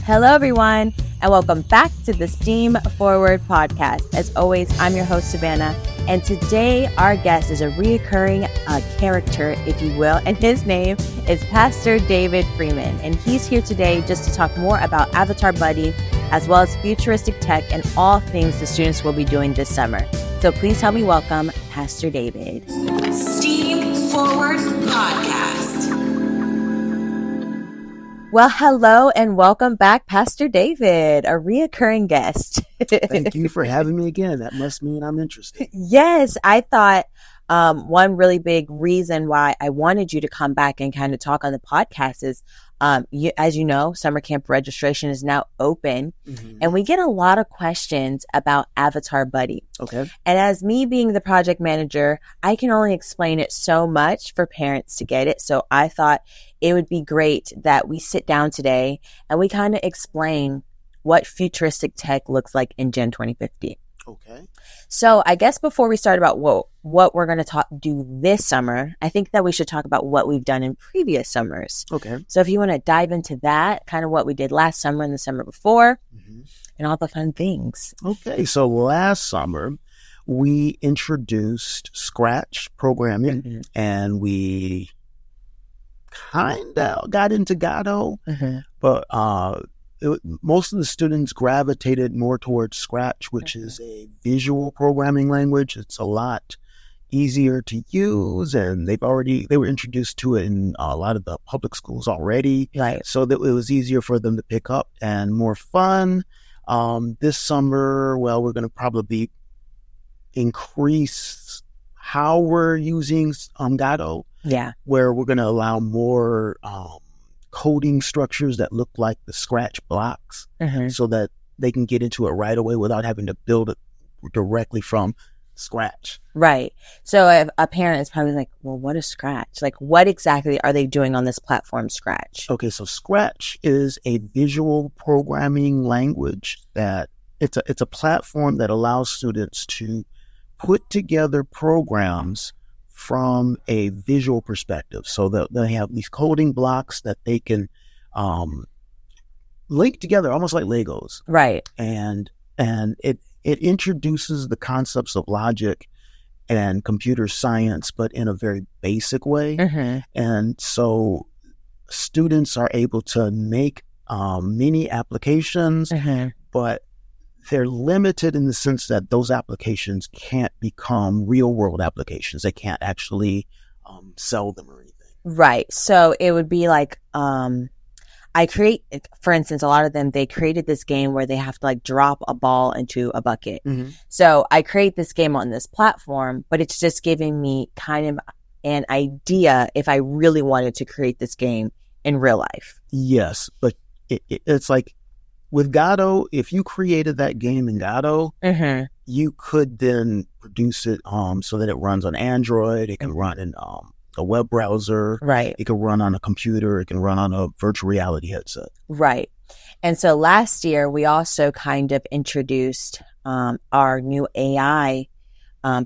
Hello, everyone, and welcome back to the STEAM Forward podcast. As always, I'm your host, Savannah, and today our guest is a reoccurring character, if you will, and his name is Pastor David Freeman, and he's here today just to talk more about Avatar Buddy, as well as futuristic tech and all things the students will be doing this summer. So please help me welcome Pastor David. STEAM Forward podcast. Well, hello and welcome back, Pastor David, a reoccurring guest. Thank you for having me again. That must mean I'm interested. Yes, I thought one really big reason why I wanted you to come back and kind of talk on the podcast is, as you know, summer camp registration is now open, and we get a lot of questions about Avatar Buddy. Okay. And as me being the project manager, I can only explain it so much for parents to get it. So I thought it would be great that we sit down today and we kind of explain what futuristic tech looks like in Gen 2050. Okay. So I guess before we start about what we're going to do this summer, I think that we should talk about what we've done in previous summers. Okay. So if you want to dive into that, kind of what we did last summer and the summer before, and all the fun things. Okay. So last summer, we introduced Scratch programming, and we kind of got into Godot, but most of the students gravitated more towards Scratch, which is a visual programming language. It's a lot easier to use, and they were introduced to it in a lot of the public schools already. Right. So that it was easier for them to pick up and more fun. This summer, well, we're going to probably increase how we're using Godot. Yeah. Where we're going to allow more coding structures that look like the Scratch blocks, so that they can get into it right away without having to build it directly from Scratch. Right. So if a parent is probably like, well, what is Scratch? Like, what exactly are they doing on this platform, Scratch? Okay, so Scratch is a visual programming language that it's a platform that allows students to put together programs from a visual perspective. So that they have these coding blocks that they can link together almost like Legos. Right. And it introduces the concepts of logic and computer science, but in a very basic way. And so students are able to make mini applications, but they're limited in the sense that those applications can't become real world applications. They can't actually sell them or anything. Right. So it would be like, for instance, a lot of them, they created this game where they have to like drop a ball into a bucket. So I create this game on this platform, but it's just giving me kind of an idea if I really wanted to create this game in real life. Yes, but it's like, with Godot, if you created that game in Godot, you could then produce it so that it runs on Android. It can run in a web browser. Right. It can run on a computer. It can run on a virtual reality headset. Right. And so last year, we also kind of introduced our new AI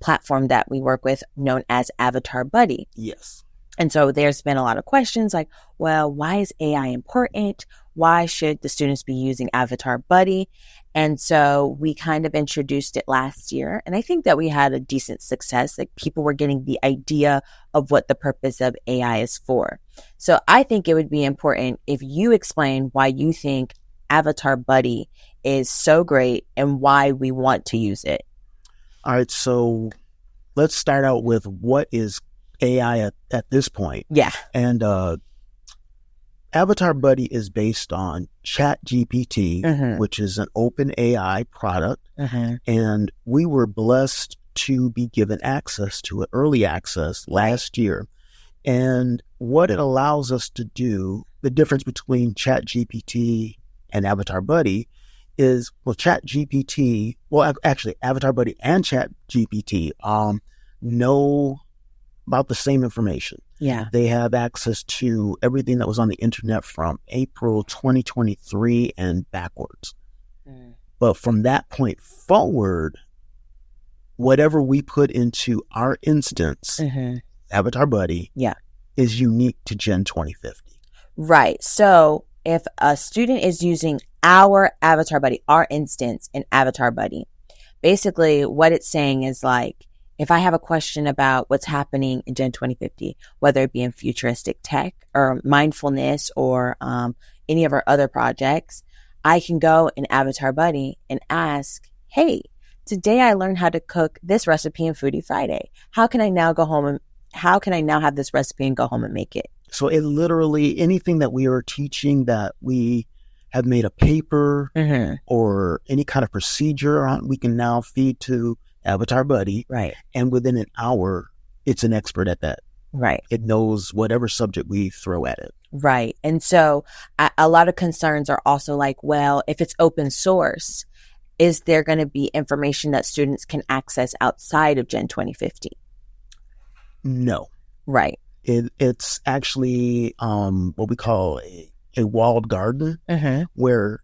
platform that we work with known as Avatar Buddy. Yes. And so there's been a lot of questions like, well, why is AI important? Why should the students be using Avatar Buddy? And so we kind of introduced it last year. And I think that we had a decent success. Like people were getting the idea of what the purpose of AI is for. So I think it would be important if you explain why you think Avatar Buddy is so great and why we want to use it. All right. So let's start out with what is AI at this point. Yeah. And Avatar Buddy is based on ChatGPT, which is an open AI product. And we were blessed to be given access to it, early access last year. And what it allows us to do, the difference between ChatGPT and Avatar Buddy is, actually Avatar Buddy and ChatGPT know about the same information. Yeah. They have access to everything that was on the internet from April 2023 and backwards. But from that point forward, whatever we put into our instance, Avatar Buddy, is unique to Gen 2050. Right. So if a student is using our avatar buddy, our instance in Avatar Buddy. Basically, what it's saying is like, if I have a question about what's happening in Gen 2050, whether it be in futuristic tech or mindfulness or any of our other projects, I can go in Avatar Buddy and ask, hey, today I learned how to cook this recipe in Foodie Friday. How can I now have this recipe and go home and make it? So it literally, anything that we are teaching that we have made a paper or any kind of procedure on, we can now feed to Avatar Buddy. Right. And within an hour, it's an expert at that. Right. It knows whatever subject we throw at it. Right. And so a lot of concerns are also like, well, if it's open source, is there going to be information that students can access outside of Gen 2050? No. Right. It's actually what we call a walled garden where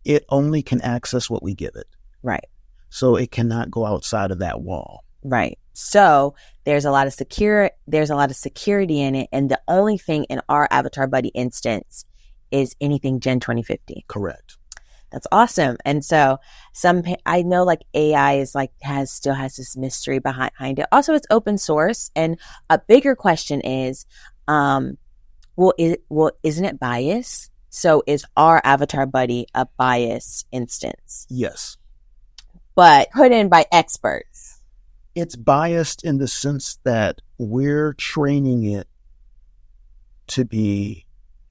it only can access what we give it. Right. So it cannot go outside of that wall. Right. So there's a lot of security in it. And the only thing in our Avatar Buddy instance is anything Gen 2050. Correct. That's awesome. And so I know like AI is like still has this mystery behind it. Also, it's open source. And a bigger question is, isn't it biased? So is our Avatar Buddy a biased instance? Yes. But put in by experts. It's biased in the sense that we're training it to be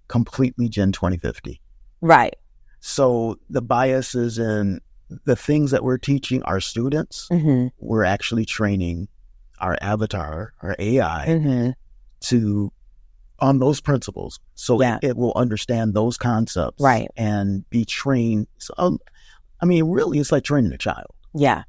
completely Gen 2050. Right. So the bias is in the things that we're teaching our students. We're actually training our avatar, our AI, on those principles. So it will understand those concepts. Right. And be trained. So, I mean, really, it's like training a child. Yeah.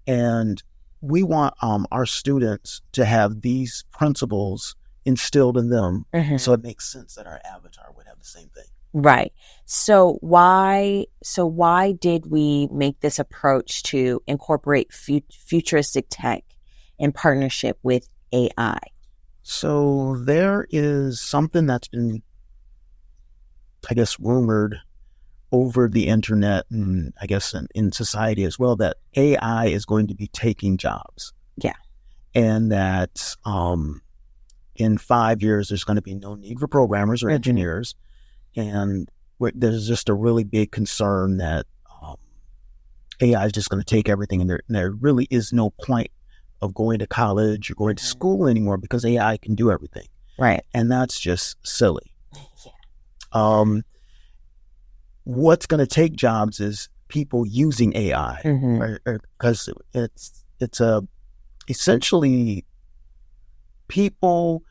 And we want our students to have these principles instilled in them. So it makes sense that our avatar would have the same thing. Right. So why did we make this approach to incorporate futuristic tech in partnership with AI? So there is something that's been, I guess, rumored over the internet and I guess in society as well, that AI is going to be taking jobs. Yeah. And that in 5 years, there's going to be no need for programmers or engineers. And there's just a really big concern that AI is just going to take everything. And there really is no point of going to college or going to school anymore because AI can do everything. Right. And that's just silly. What's going to take jobs is people using AI, because it's essentially people.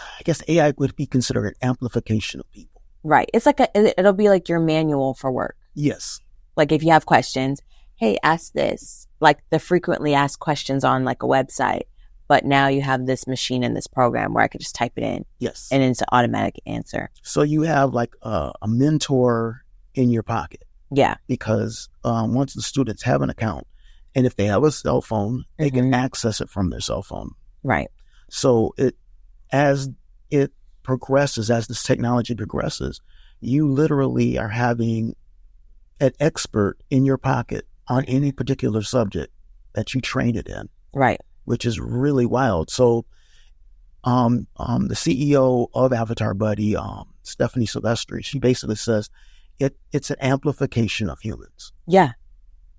I guess AI would be considered an amplification of people. Right. It's like it'll be like your manual for work. Yes. Like if you have questions, hey, ask this. Like the frequently asked questions on like a website, but now you have this machine in this program where I could just type it in. Yes. And it's an automatic answer. So you have like a mentor in your pocket. Yeah. Because once the students have an account, and if they have a cell phone, they can access it from their cell phone. Right. So as it progresses, as this technology progresses, you literally are having an expert in your pocket on any particular subject that you train it in. Right. Which is really wild. So the CEO of Avatar Buddy, Stephanie Silvestri, she basically says it's an amplification of humans. Yeah.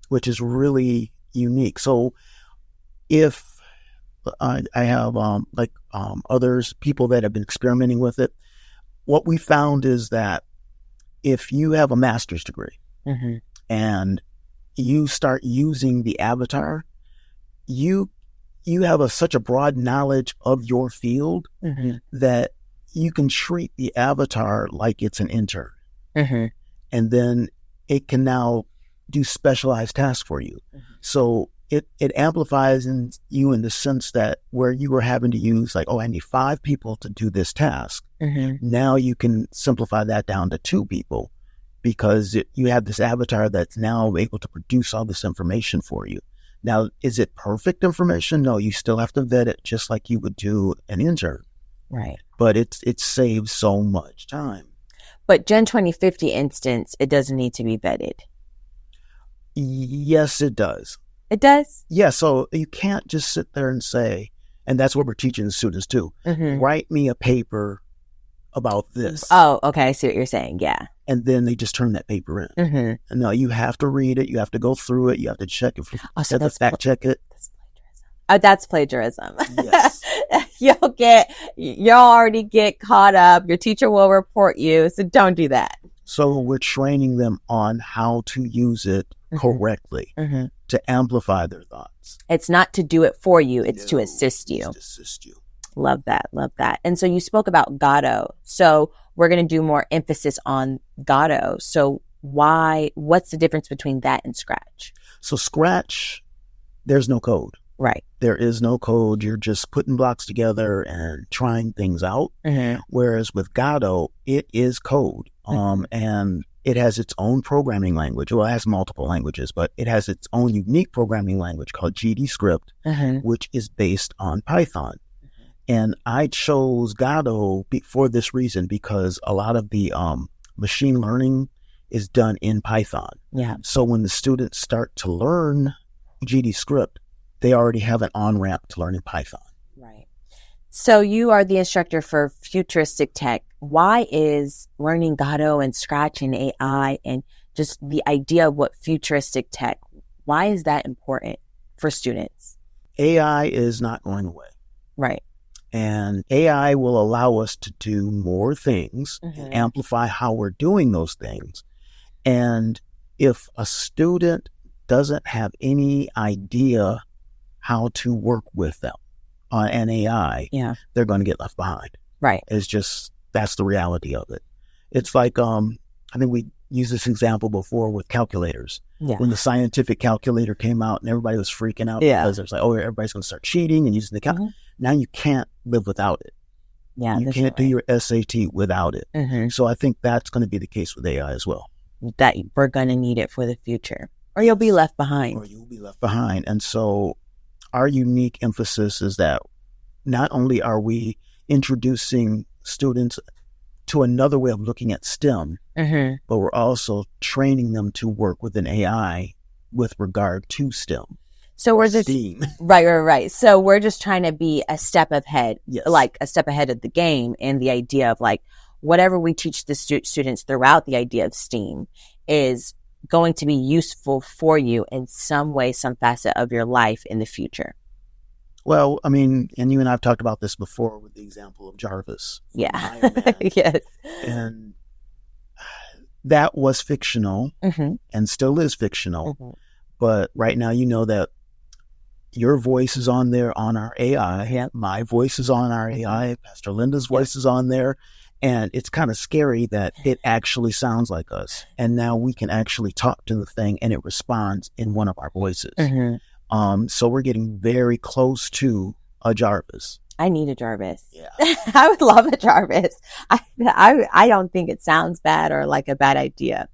Which is really unique. So if I have others, people that have been experimenting with it. What we found is that if you have a master's degree and you start using the avatar, you have such a broad knowledge of your field that you can treat the avatar like it's an intern. And then it can now do specialized tasks for you. So it amplifies you in the sense that where you were having to use like, I need 5 people to do this task. Now you can simplify that down to 2 people because you have this avatar that's now able to produce all this information for you. Now, is it perfect information? No, you still have to vet it just like you would do an intern. Right. But it saves so much time. But Gen 2050 instance, it doesn't need to be vetted. Yes, it does. It does? Yeah, so you can't just sit there and say, and that's what we're teaching the students too, write me a paper about this. Oh, okay. I see what you're saying. Yeah. And then they just turn that paper in. And no, you have to read it. You have to go through it. You have to check it. You have to fact check it. That's plagiarism. Yes. You'll already get caught up. Your teacher will report you. So don't do that. So we're training them on how to use it correctly to amplify their thoughts. It's not to do it for you. It's to assist you. It's to assist you. Love that. Love that. And so you spoke about Gato. So we're going to do more emphasis on Gato. So what's the difference between that and Scratch? So Scratch, there's no code. Right. There is no code. You're just putting blocks together and trying things out. Whereas with Gato, it is code. And it has its own programming language. Well, it has multiple languages, but it has its own unique programming language called GDScript, which is based on Python. And I chose Gato for this reason, because a lot of the machine learning is done in Python. Yeah. So when the students start to learn GDScript, they already have an on-ramp to learning Python. Right. So you are the instructor for Futuristic Tech. Why is learning Gato and Scratch and AI and just the idea of what Futuristic Tech, why is that important for students? AI is not going away. Right. And AI will allow us to do more things and amplify how we're doing those things. And if a student doesn't have any idea how to work with them on an AI, they're going to get left behind. Right. It's just, that's the reality of it. It's like, I think we used this example before with calculators. Yeah. When the scientific calculator came out and everybody was freaking out because there's like, oh, everybody's going to start cheating and using the calculator. Now you can't live without it. Yeah. You can't do your SAT without it. So I think that's going to be the case with AI as well. That we're going to need it for the future, or you'll be left behind. Or you'll be left behind. And so our unique emphasis is that not only are we introducing students to another way of looking at STEM, but we're also training them to work with an AI with regard to STEM. So we're just STEAM. Right. So we're just trying to be a step ahead, like a step ahead of the game, and the idea of like whatever we teach the students throughout the idea of STEAM is going to be useful for you in some way, some facet of your life in the future. Well, I mean, and you and I have talked about this before with the example of Jarvis. Yeah. Yes. And that was fictional and still is fictional. But right now, you know that your voice is on there on our AI. My voice is on our AI. Pastor Linda's voice is on there. And it's kind of scary that it actually sounds like us. And now we can actually talk to the thing and it responds in one of our voices. So we're getting very close to a Jarvis. I need a Jarvis. Yeah. I would love a Jarvis. I don't think it sounds bad or like a bad idea.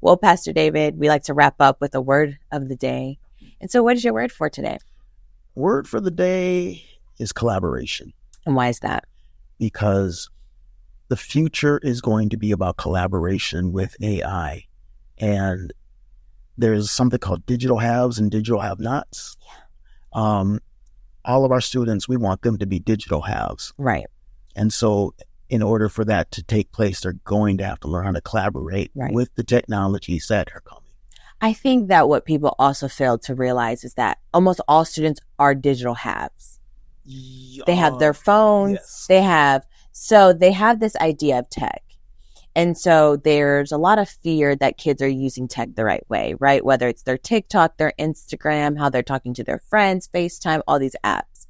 Well, Pastor David, we like to wrap up with a word of the day. And so what is your word for today? Word for the day is collaboration. And why is that? Because the future is going to be about collaboration with AI. And there's something called digital haves and digital have-nots. All of our students, we want them to be digital haves. Right. And so in order for that to take place, they're going to have to learn how to collaborate with the technologies that are coming. I think that what people also fail to realize is that almost all students are digital haves. They have their phones. They have this idea of tech. And so there's a lot of fear that kids are using tech the right way, right? Whether it's their TikTok, their Instagram, how they're talking to their friends, FaceTime, all these apps.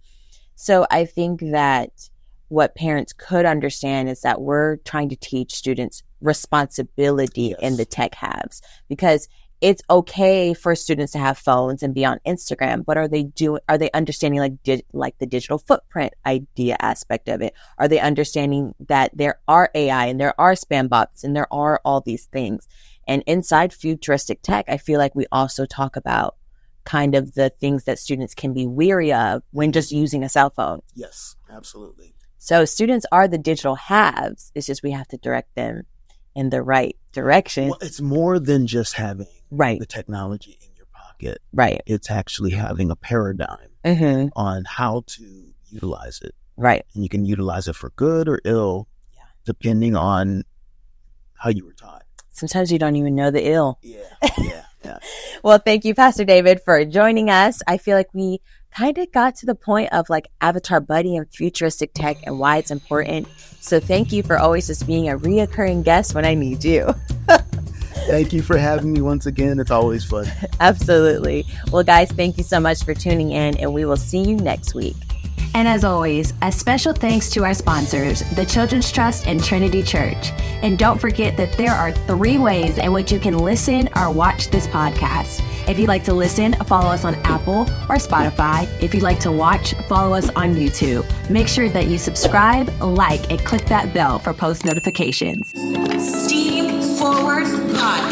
So I think that what parents could understand is that we're trying to teach students responsibility in the tech haves, because it's okay for students to have phones and be on Instagram, but are they understanding like the digital footprint idea aspect of it? Are they understanding that there are AI and there are spam bots and there are all these things? And inside Futuristic Tech, I feel like we also talk about kind of the things that students can be weary of when just using a cell phone. Yes, absolutely. So students are the digital haves. It's just we have to direct them in the right direction. Well, it's more than just having Right. the technology in your pocket. Right. It's actually having a paradigm Mm-hmm. on how to utilize it. Right. And you can utilize it for good or ill, depending on how you were taught. Sometimes you don't even know the ill. Yeah. Well, thank you, Pastor David, for joining us. I feel like we kind of got to the point of like Avatar Buddy and futuristic tech and why it's important. So thank you for always just being a reoccurring guest when I need you. Thank you for having me once again. It's always fun. Absolutely. Well, guys, thank you so much for tuning in, and we will see you next week. And as always, a special thanks to our sponsors, the Children's Trust and Trinity Church. And don't forget that there are 3 ways in which you can listen or watch this podcast. If you'd like to listen, follow us on Apple or Spotify. If you'd like to watch, follow us on YouTube. Make sure that you subscribe, like, and click that bell for post notifications. Steam Forward Podcast.